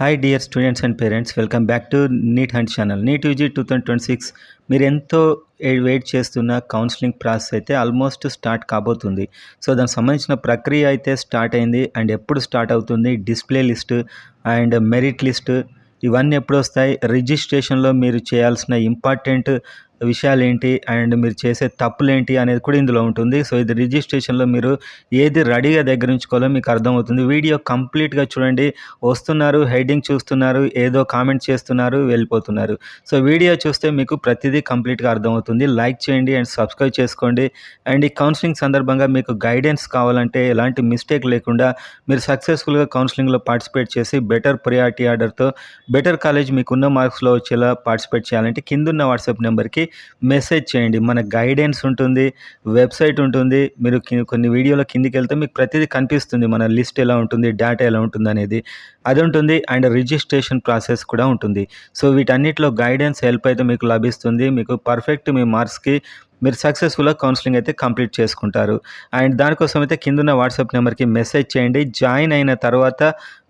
Hi dear students and parents, welcome back to NEET hunt channel. NEET UG 2026 మీరు ఎంతో wait చేస్తున్న counselling process అయితే almost start కాబోతుంది. So దానికి సంబంధించిన ప్రక్రియ అయితే స్టార్ట్ అయింది. అండ్ ఎప్పుడు స్టార్ట్ అవుతుంది, display list and merit list ఇవన్నీ ఎప్పుడు వస్తాయి, రిజిస్ట్రేషన్లో మీరు చేయాల్సిన ఇంపార్టెంట్ విషయాలు ఏంటి అండ్ మీరు చేసే తప్పులు ఏంటి అనేది కూడా ఇందులో ఉంటుంది. సో ఇది రిజిస్ట్రేషన్లో మీరు ఏది రెడీగా దగ్గర ఉంచుకోవాలో మీకు అర్థమవుతుంది. వీడియో కంప్లీట్గా చూడండి. వస్తున్నారు, హెడ్డింగ్ చూస్తున్నారు, ఏదో కామెంట్ చేస్తున్నారు, వెళ్ళిపోతున్నారు. సో వీడియో చూస్తే మీకు ప్రతిదీ కంప్లీట్గా అర్థమవుతుంది. లైక్ చేయండి అండ్ సబ్స్క్రైబ్ చేసుకోండి. అండ్ ఈ కౌన్సిలింగ్ సందర్భంగా మీకు గైడెన్స్ కావాలంటే ఎలాంటి మిస్టేక్ లేకుండా మీరు సక్సెస్ఫుల్గా కౌన్సిలింగ్లో పార్టిసిపేట్ చేసి బెటర్ ప్రియారిటీ ఆర్డర్తో బెటర్ కాలేజ్ మీకున్న మార్క్స్లో వచ్చేలా పార్టిసిపేట్ చేయాలంటే కిందున్న వాట్సాప్ నెంబర్కి మెసేజ్ చేయండి. మన గైడెన్స్ ఉంటుంది, వెబ్సైట్ ఉంటుంది. మీరు కొన్ని వీడియోల కిందికి వెళ్తే మీకు ప్రతిదీ కనిపిస్తుంది, మన లిస్ట్ ఎలా ఉంటుంది, డేటా ఎలా ఉంటుంది అనేది అది ఉంటుంది. అండ్ రిజిస్ట్రేషన్ ప్రాసెస్ కూడా ఉంటుంది. సో వీటన్నిటిలో గైడెన్స్ హెల్ప్ అయితే మీకు లభిస్తుంది. మీకు పర్ఫెక్ట్ మీ మార్క్స్కి మీరు సక్సెస్ఫుల్గా కౌన్సిలింగ్ అయితే కంప్లీట్ చేసుకుంటారు. అండ్ దానికోసం అయితే కిందున్న వాట్సాప్ నెంబర్కి మెసేజ్ చేయండి. జాయిన్ అయిన తర్వాత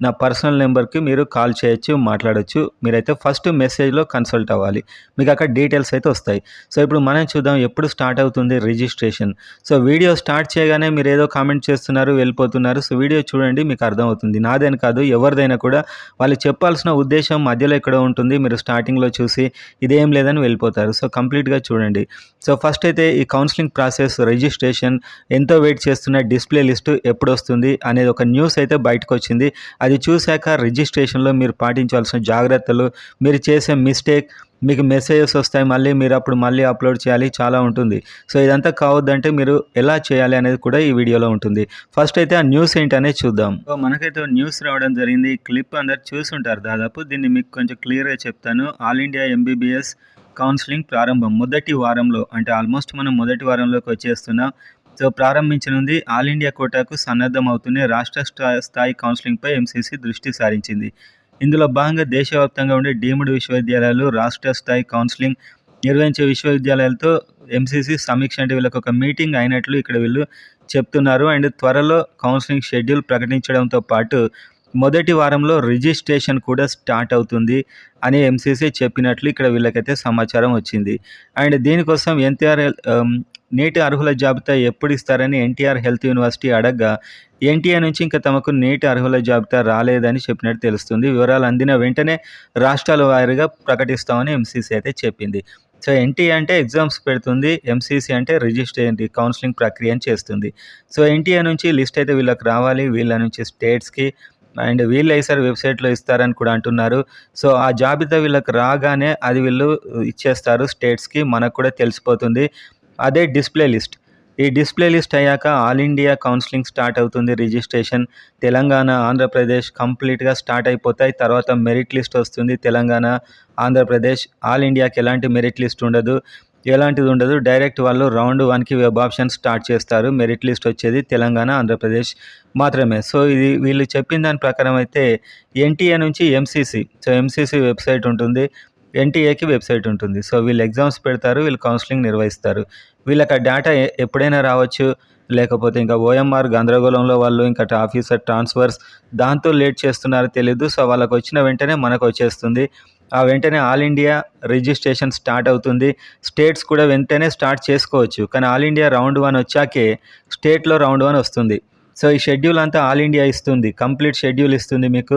నా పర్సనల్ నెంబర్కి మీరు కాల్ చేయొచ్చు, మాట్లాడచ్చు. మీరైతే ఫస్ట్ మెసేజ్లో కన్సల్ట్ అవ్వాలి, మీకు అక్కడ డీటెయిల్స్ అయితే వస్తాయి. సో ఇప్పుడు మనం చూద్దాం ఎప్పుడు స్టార్ట్ అవుతుంది రిజిస్ట్రేషన్. సో వీడియో స్టార్ట్ చేయగానే మీరు ఏదో కామెంట్ చేస్తున్నారు, వెళ్ళిపోతున్నారు. సో వీడియో చూడండి, మీకు అర్థమవుతుంది. నాదేని కాదు, ఎవరిదైనా కూడా వాళ్ళు చెప్పాల్సిన ఉద్దేశం మధ్యలో ఎక్కడో ఉంటుంది. మీరు స్టార్టింగ్లో చూసి ఇదేం లేదని వెళ్ళిపోతారు. సో కంప్లీట్గా చూడండి. సో ఫస్ట్ అయితే ఈ కౌన్సిలింగ్ ప్రాసెస్, రిజిస్ట్రేషన్, ఎంతో వెయిట్ చేస్తున్న డిస్ప్లే లిస్టు ఎప్పుడు వస్తుంది అనేది ఒక న్యూస్ అయితే బయటకు వచ్చింది. అది చూశాక రిజిస్ట్రేషన్లో మీరు పాటించాల్సిన జాగ్రత్తలు, మీరు చేసే మిస్టేక్, మీకు మెసేజెస్ వస్తాయి, మీరు అప్పుడు అప్లోడ్ చేయాలి, చాలా ఉంటుంది. సో ఇదంతా కావద్దంటే మీరు ఎలా చేయాలి అనేది కూడా ఈ వీడియోలో ఉంటుంది. ఫస్ట్ అయితే ఆ న్యూస్ ఏంటనేది చూద్దాం. సో మనకైతే న్యూస్ రావడం జరిగింది. క్లిప్ అందరు చూసుంటారు దాదాపు. దీన్ని మీకు కొంచెం క్లియర్గా చెప్తాను. ఆల్ ఇండియా ఎంబీబీఎస్ కౌన్సిలింగ్ ప్రారంభం మొదటి వారంలో, అంటే ఆల్మోస్ట్ మనం మొదటి వారంలోకి వచ్చేస్తున్నాం. సో ప్రారంభించనుంది. ఆల్ ఇండియా కోటాకు సన్నద్ధం అవుతూనే రాష్ట్ర స్థాయి కౌన్సిలింగ్పై ఎంసీసీ దృష్టి సారించింది. ఇందులో భాగంగా దేశవ్యాప్తంగా ఉండే డీమ్డ్ విశ్వవిద్యాలయాలు, రాష్ట్ర స్థాయి కౌన్సిలింగ్ నిర్వహించే విశ్వవిద్యాలయాలతో ఎంసీసీ సమీక్ష, అంటే వీళ్ళకి ఒక మీటింగ్ అయినట్లు ఇక్కడ వీళ్ళు చెప్తున్నారు. అండ్ త్వరలో కౌన్సిలింగ్ షెడ్యూల్ ప్రకటించడంతో పాటు మొదటి వారంలో రిజిస్ట్రేషన్ కూడా స్టార్ట్ అవుతుంది అని ఎంసీసీ చెప్పినట్లు ఇక్కడ వీళ్ళకైతే సమాచారం వచ్చింది. అండ్ దీనికోసం నీటి అర్హుల జాబితా ఎప్పుడు ఇస్తారని ఎన్టీఆర్ హెల్త్ యూనివర్సిటీ అడగ్గా ఎన్టీఏ నుంచి ఇంకా తమకు నీటి అర్హుల జాబితా రాలేదని చెప్పినట్టు తెలుస్తుంది. వివరాలు అందిన వెంటనే రాష్ట్రాల వారీగా ప్రకటిస్తామని ఎంసీసీ అయితే చెప్పింది. సో ఎన్టీఏ అంటే ఎగ్జామ్స్ పెడుతుంది, ఎంసీసీ అంటే రిజిస్ట్రేషన్ కౌన్సిలింగ్ ప్రక్రియను చేస్తుంది. సో ఎన్టీఏ నుంచి లిస్ట్ అయితే వీళ్ళకి రావాలి, వీళ్ళ నుంచి స్టేట్స్కి, అండ్ వీళ్ళు ఈసారి వెబ్సైట్లో ఇస్తారని కూడా అంటున్నారు. సో ఆ జాబితా వీళ్ళకి రాగానే అది వీళ్ళు ఇచ్చేస్తారు స్టేట్స్కి, మనకు కూడా తెలిసిపోతుంది. అదే డిస్ప్లే లిస్ట్. ఈ డిస్ప్లే లిస్ట్ అయ్యాక ఆల్ ఇండియా కౌన్సిలింగ్ స్టార్ట్ అవుతుంది. రిజిస్ట్రేషన్ తెలంగాణ, ఆంధ్రప్రదేశ్ కంప్లీట్గా స్టార్ట్ అయిపోతాయి. తర్వాత మెరిట్ లిస్ట్ వస్తుంది. తెలంగాణ, ఆంధ్రప్రదేశ్, ఆల్ ఇండియాకి ఎలాంటి మెరిట్ లిస్ట్ ఉండదు, ఎలాంటిది ఉండదు. డైరెక్ట్ వాళ్ళు రౌండ్ 1కి వెబ్ ఆప్షన్ స్టార్ట్ చేస్తారు. మెరిట్ లిస్ట్ వచ్చేది తెలంగాణ, ఆంధ్రప్రదేశ్ మాత్రమే. సో ఇది వీళ్ళు చెప్పిన దాని ప్రకారం అయితే ఎన్టీఏ నుంచి ఎంసీసీ, సో ఎంసీసీ వెబ్సైట్ ఉంటుంది, ఎన్టీఏకి వెబ్సైట్ ఉంటుంది. సో వీళ్ళు ఎగ్జామ్స్ పెడతారు, వీళ్ళు కౌన్సిలింగ్ నిర్వహిస్తారు. వీళ్ళకి ఆ డేటా ఎప్పుడైనా రావచ్చు, లేకపోతే ఇంకా ఓఎంఆర్ గందరగోళంలో వాళ్ళు ఇంకా ఆఫీసర్ ట్రాన్స్ఫర్స్ దాంతో లేట్ చేస్తున్నారో తెలియదు. సో వాళ్ళకి వచ్చిన వెంటనే మనకు వచ్చేస్తుంది. ఆ వెంటనే ఆల్ ఇండియా రిజిస్ట్రేషన్ స్టార్ట్ అవుతుంది. స్టేట్స్ కూడా వెంటనే స్టార్ట్ చేసుకోవచ్చు, కానీ ఆల్ ఇండియా రౌండ్ 1 వచ్చాకే స్టేట్లో రౌండ్ 1 వస్తుంది. సో ఈ షెడ్యూల్ అంతా ఆల్ ఇండియా ఇస్తుంది, కంప్లీట్ షెడ్యూల్ ఇస్తుంది మీకు.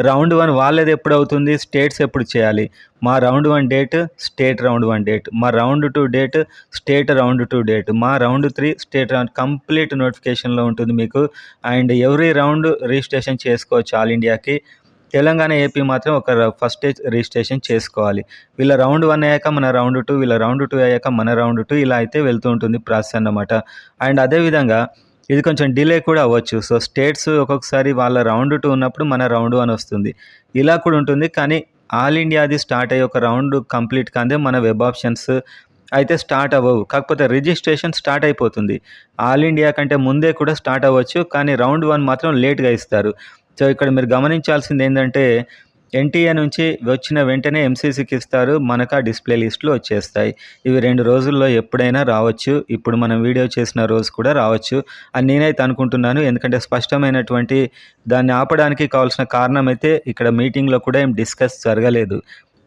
రౌండ్ 1 వాళ్ళది ఎప్పుడు అవుతుంది, స్టేట్స్ ఎప్పుడు చేయాలి. మా round 1 date, state round 1 date, మా round 2 date, state round 2 date, మా రౌండ్ 3 స్టేట్ రౌండ్, కంప్లీట్ నోటిఫికేషన్లో ఉంటుంది మీకు. అండ్ ఎవ్రీ రౌండ్ రిజిస్ట్రేషన్ చేసుకోవచ్చు ఆల్ ఇండియాకి. తెలంగాణ, ఏపీ మాత్రం ఒక ఫస్ట్ రిజిస్ట్రేషన్ చేసుకోవాలి. వీళ్ళ రౌండ్ 1 అయ్యాక మన రౌండ్ 2, వీళ్ళ రౌండ్ 2 అయ్యాక మన రౌండ్ 2, ఇలా అయితే వెళ్తూ ఉంటుంది ప్రాసెస్ అన్నమాట. అండ్ అదేవిధంగా ఇది కొంచెం డిలే కూడా అవ్వచ్చు. సో స్టేట్స్ ఒక్కొక్కసారి వాళ్ళ రౌండ్ 2 ఉన్నప్పుడు మన రౌండ్ 1 వస్తుంది, ఇలా కూడా ఉంటుంది. కానీ ఆల్ ఇండియాది స్టార్ట్ అయ్యి ఒక రౌండ్ కంప్లీట్ కాదే మన వెబ్ ఆప్షన్స్ అయితే స్టార్ట్ అవ్వవు. కాకపోతే రిజిస్ట్రేషన్ స్టార్ట్ అయిపోతుంది. ఆల్ ఇండియా కంటే ముందే కూడా స్టార్ట్ అవ్వచ్చు, కానీ రౌండ్ 1 మాత్రం లేట్గా ఇస్తారు. సో ఇక్కడ మీరు గమనించాల్సింది ఏంటంటే ఎన్టీఏ నుంచి వచ్చిన వెంటనే ఎంసీసీకి ఇస్తారు. మనకు ఆ డిస్‌ప్లే లిస్ట్‌లు వచ్చేస్తాయి. ఇవి 2 రోజుల్లో ఎప్పుడైనా రావచ్చు. ఇప్పుడు మనం వీడియో చేసిన రోజు కూడా రావచ్చు అని నేనైతే అనుకుంటున్నాను. ఎందుకంటే స్పష్టమైనటువంటి దాన్ని ఆపడానికి కావాల్సిన కారణమైతే ఇక్కడ మీటింగ్‌లో కూడా ఏం డిస్కస్ జరగలేదు.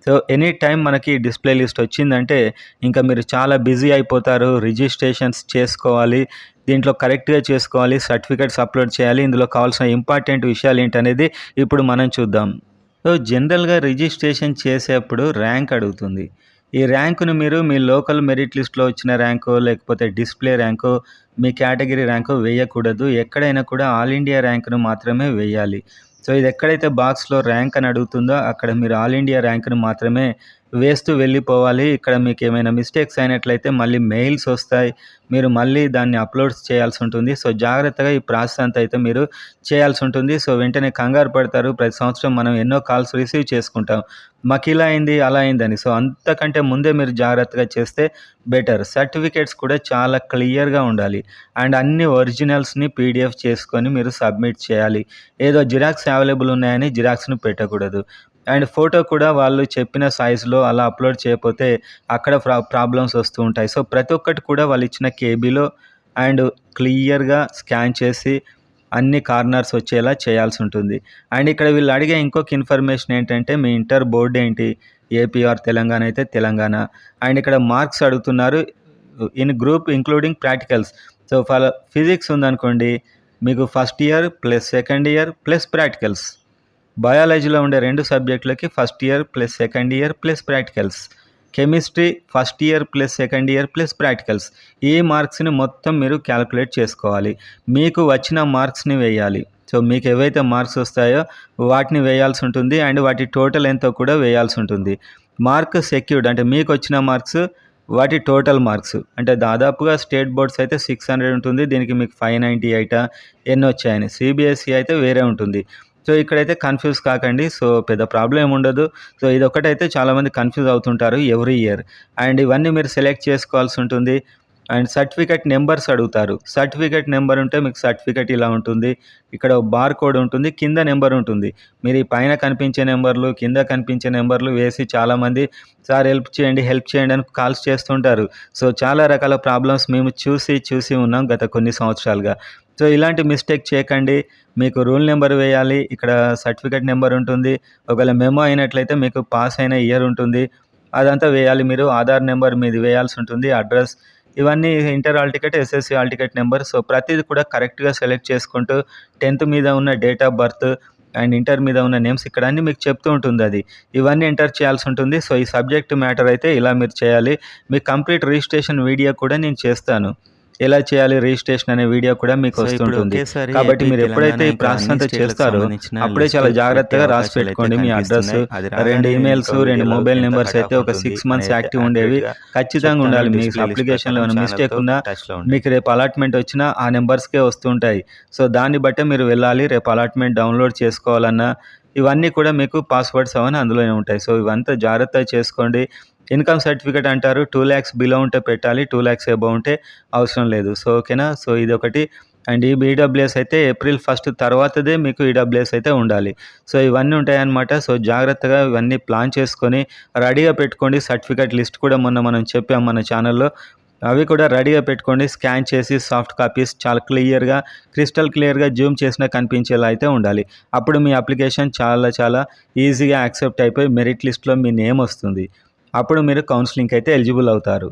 సో, ఎనీ టైమ్ మనకి డిస్‌ప్లే లిస్ట్ వచ్చిందంటే ఇంకా మీరు చాలా బిజీ అయిపోతారు. రిజిస్ట్రేషన్స్ చేసుకోవాలి. దీంట్లో కరెక్ట్‌గా చేసుకోవాలి. సర్టిఫికేట్స్ అప్‌లోడ్ చేయాలి. ఇందులో కావాల్సిన ఇంపార్టెంట్ విషయాలేంటనేది ఇప్పుడు మనం చూద్దాం. సో, జనరల్‌గా రిజిస్ట్రేషన్ చేసేప్పుడు ర్యాంక్ అడుగుతుంది. ఈ ర్యాంక్‌ను మీరు మీ లోకల్ మెరిట్ లిస్ట్‌లో వచ్చిన ర్యాంకో, లేకపోతే డిస్‌ప్లే ర్యాంకో, మీ కేటగిరీ ర్యాంకో వేయకూడదు. ఎక్కడైనా కూడా ఆల్ ఇండియా ర్యాంక్‌ను మాత్రమే వేయాలి. సో, ఇది ఎక్కడైతే బాక్స్‌లో ర్యాంక్ అని అడుగుతుందో అక్కడ మీరు ఆల్ ఇండియా ర్యాంక్‌ను మాత్రమే వేస్తూ వెళ్ళిపోవాలి. ఇక్కడ మీకేమైనా మిస్టేక్స్ అయినట్లయితే మళ్ళీ మెయిల్స్ వస్తాయి. మీరు మళ్ళీ దాన్ని అప్‌లోడ్స్ చేయాల్సి ఉంటుంది. సో, జాగ్రత్తగా ఈ ప్రాసెస్ అంతా అయితే మీరు చేయాల్సి ఉంటుంది. సో, వెంటనే కంగారు పడతారు. ప్రతి సంవత్సరం మనం ఎన్నో కాల్స్ రిసీవ్ చేసుకుంటాం. మాకిలా అయింది, అలా అయిందని. సో, అంతకంటే ముందే మీరు జాగ్రత్తగా చేస్తే బెటర్. సర్టిఫికేట్స్ కూడా చాలా క్లియర్‌గా ఉండాలి. అండ్ అన్ని ఒరిజినల్స్‌ని పీడీఎఫ్ చేసుకొని మీరు సబ్మిట్ చేయాలి. ఏదో జిరాక్స్ అవైలబుల్ ఉన్నాయని జిరాక్స్‌ని పెట్టకూడదు. అండ్ ఫోటో కూడా వాళ్ళు చెప్పిన సైజులో అలా అప్‌లోడ్ చేయకపోతే అక్కడ ప్రాబ్లమ్స్ వస్తూ ఉంటాయి. సో, ప్రతి ఒక్కటి కూడా వాళ్ళు ఇచ్చిన కేబీలో అండ్ క్లియర్‌గా స్కాన్ చేసి అన్ని కార్నర్స్ వచ్చేలా చేయాల్సి ఉంటుంది. అండ్ ఇక్కడ వీళ్ళు అడిగే ఇంకొక ఇన్ఫర్మేషన్ ఏంటంటే మీ ఇంటర్ బోర్డ్ ఏంటి? ఏపీ ఆర్ తెలంగాణ అయితే తెలంగాణ. అండ్ ఇక్కడ మార్క్స్ అడుగుతున్నారు. In group including practicals. So, physics ఉందనుకోండి, మీకు first year plus second year plus practicals. బయాలజీలో ఉండే 2 సబ్జెక్టులకి first year plus second year plus practicals. Chemistry first year plus second year plus practicals. ఈ మార్క్స్‌ని మొత్తం మీరు క్యాలిక్యులేట్ చేసుకోవాలి. మీకు వచ్చిన మార్క్స్‌ని వేయాలి. సో, మీకు ఏవైతే మార్క్స్ వస్తాయో వాటిని వేయాల్సి ఉంటుంది. అండ్ వాటి టోటల్ ఎంతో కూడా వేయాల్సి ఉంటుంది. మార్క్ సెక్యూర్డ్ అంటే మీకొచ్చిన మార్క్స్ వాటి టోటల్ మార్క్స్. అంటే దాదాపుగా స్టేట్ బోర్డ్స్ అయితే 600 ఉంటుంది. దీనికి మీకు 598 ఎన్నొచ్చాయని. సీబీఎస్ఈ అయితే వేరే ఉంటుంది. సో, ఇక్కడైతే కన్‌ఫ్యూజ్ కాకండి. సో, పెద్ద ప్రాబ్లమ్ ఏముండదు. సో, ఇదొక్కటైతే చాలామంది కన్‌ఫ్యూజ్ అవుతుంటారు ఎవ్రీ ఇయర్. అండ్ ఇవన్నీ మీరు సెలెక్ట్ చేసుకోవాల్సి ఉంటుంది. అండ్ సర్టిఫికేట్ నంబర్స్ అడుగుతారు. సర్టిఫికేట్ నంబర్ ఉంటే మీకు సర్టిఫికేట్ ఇలా ఉంటుంది. ఇక్కడ బార్ కోడ్ ఉంటుంది. కింద నంబర్ ఉంటుంది. మీరు ఈ పైన కనిపించే నంబర్లు, కింద కనిపించే నంబర్లు వేసి చాలామంది సార్ హెల్ప్ చేయండి, హెల్ప్ చేయండి అని కాల్స్ చేస్తుంటారు. సో, చాలా రకాల ప్రాబ్లమ్స్ మేము చూసి ఉన్నాం గత కొన్ని సంవత్సరాలుగా. సో, ఇలాంటి మిస్టేక్ చేయకండి. మీకు రూల్ నంబర్ వేయాలి. ఇక్కడ సర్టిఫికేట్ నంబర్ ఉంటుంది. ఒకవేళ మెమో అయినట్లయితే మీకు పాస్ అయిన ఇయర్ ఉంటుంది. అదంతా వేయాలి మీరు. ఆధార్ నంబర్ మీది వేయాల్సి ఉంటుంది. అడ్రస్ ఇవన్నీ inter hall ticket, SSC hall ticket number. So, ప్రతీది కూడా కరెక్ట్‌గా సెలెక్ట్ చేసుకుంటూ 10థ్ మీద ఉన్న date of birth and inter మీద ఉన్న నేమ్స్ ఇక్కడ అన్నీ మీకు చెప్తూ ఉంటుందది. ఇవన్నీ ఎంటర్ చేయాల్సి ఉంటుంది. సో, ఈ సబ్జెక్ట్ మ్యాటర్ అయితే ఇలా మీరు చేయాలి. మీ కంప్లీట్ రిజిస్ట్రేషన్ వీడియో కూడా నేను చేస్తాను. ఎలా చేయాలి రిజిస్ట్రేషన్ అనే వీడియో కూడా మీకు వస్తుంటుంది. కాబట్టి మీరు ఎప్పుడైతే ఈ ప్రాసెస్ అంతా చేస్తారో అప్పుడే చాలా జాగ్రత్తగా రాసి పెట్టుకోండి. మీ అడ్రస్, 2 ఈమెయిల్స్, 2 మొబైల్ నెంబర్స్ అయితే ఒక 6 మంత్స్ యాక్టివ్ ఉండేవి ఖచ్చితంగా ఉండాలి. మీ అప్లికేషన్‌లో ఏమైనా మిస్టేక్ ఉన్నా మీకు రేపు అలాట్‌మెంట్ వచ్చినా ఆ నెంబర్స్‌కే వస్తుంటాయి. సో, దాన్ని బట్టే మీరు వెళ్ళాలి. రేపు అలాట్‌మెంట్ డౌన్‌లోడ్ చేసుకోవాలన్నా ఇవన్నీ కూడా మీకు పాస్వర్డ్స్ అవన్నీ అందులోనే ఉంటాయి. సో, ఇవంతా జాగ్రత్తగా చేసుకోండి. ఇన్‌కమ్ సర్టిఫికేట్ అంటారు. 2,00,000 బిలో ఉంటే పెట్టాలి. 2,00,000 అబోవ్ ఉంటే అవసరం లేదు. సో, ఓకేనా? సో, ఇదొకటి. అండ్ ఈ ఈడబ్ల్యూఎస్ అయితే ఏప్రిల్ 1 తర్వాతదే మీకు ఈడబ్ల్యూఎస్ అయితే ఉండాలి. సో, ఇవన్నీ ఉంటాయన్నమాట. సో, జాగ్రత్తగా ఇవన్నీ ప్లాన్ చేసుకొని రెడీగా పెట్టుకోండి. సర్టిఫికేట్ లిస్ట్ కూడా మొన్న మనం చెప్పాం మన ఛానల్‌లో. అవి కూడా రెడీగా పెట్టుకోండి. స్కాన్ చేసి సాఫ్ట్ కాపీస్ చాలా క్లియర్‌గా, క్రిస్టల్ క్లియర్‌గా జూమ్ చేసినా కనిపించేలా అయితే ఉండాలి. అప్పుడు మీ అప్లికేషన్ చాలా ఈజీగా యాక్సెప్ట్ అయిపోయి మెరిట్ లిస్ట్‌లో మీ నేమ్ వస్తుంది. అప్పుడు మీరు కౌన్సెలింగ్‌కి అయితే ఎలిజిబుల్ అవుతారు.